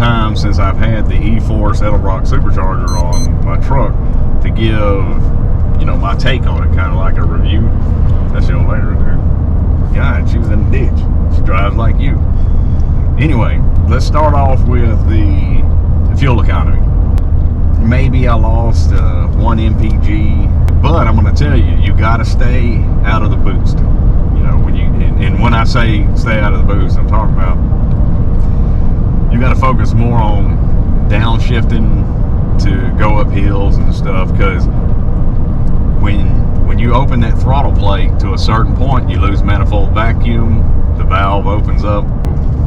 time since I've had the E-Force Edelbrock supercharger on my truck to give, you know, my take on it, kind of like a review. That's the old lady right there. God, she was in the ditch. She drives like you. Anyway, let's start off with the fuel economy. Maybe I lost 1 mpg, but I'm going to tell you, you got to stay out of the boost. You know, when you and when I say stay out of the boost, I'm talking about you got to focus more on downshifting to go up hills and stuff, because when you open that throttle plate to a certain point, you lose manifold vacuum, the valve opens up,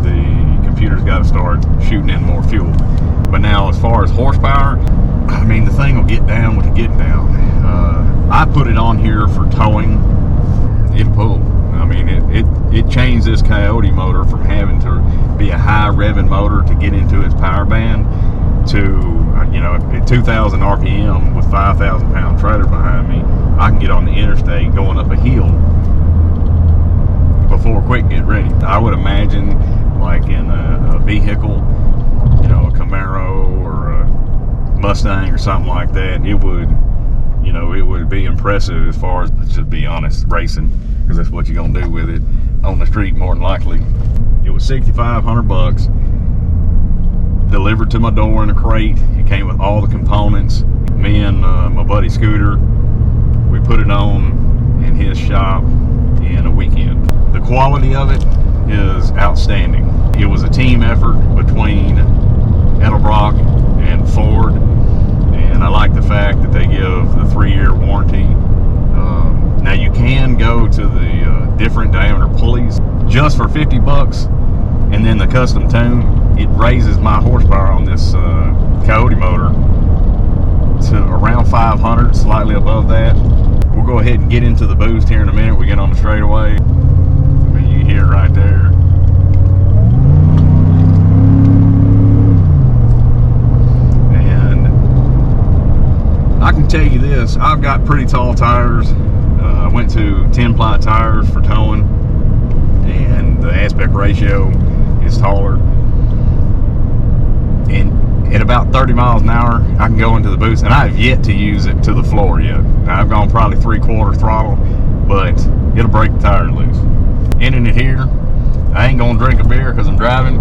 the computer's got to start shooting in more fuel. But now, as far as horsepower, I mean, the thing will get down with the getting down. I put it on here for towing. It pulled. I mean, it changed this Coyote motor from having to be a high revving motor to get into its power band to, you know, at 2,000 RPM with 5,000 pound trailer behind me, I can get on the interstate going up a hill before quick get ready. I would imagine, like in a vehicle, you know, a Camaro or a Mustang or something like that, it would, you know, it would be impressive as far as, let's just be honest, racing, because that's what you're gonna do with it on the street more than likely. It was $6,500, delivered to my door in a crate. It came with all the components. Me and my buddy Scooter, we put it on in his shop in a weekend. The quality of it is outstanding. It was a team effort between Edelbrock and Ford, and I like the fact that they give the 3-year warranty. Now you can go to the different diameter pulleys just for $50, and then the custom tune, it raises my horsepower on this Coyote motor to around 500, slightly above that. We'll go ahead and get into the boost here in a minute. We get on the straightaway. I mean, you hear it right there. And I can tell you this, I've got pretty tall tires. I went to 10-ply tires for towing, and the aspect ratio is taller. And at about 30 miles an hour, I can go into the boost, and I have yet to use it to the floor yet. Now, I've gone probably 3/4 throttle, but it'll break the tires loose. Ending it here, I ain't gonna drink a beer because I'm driving.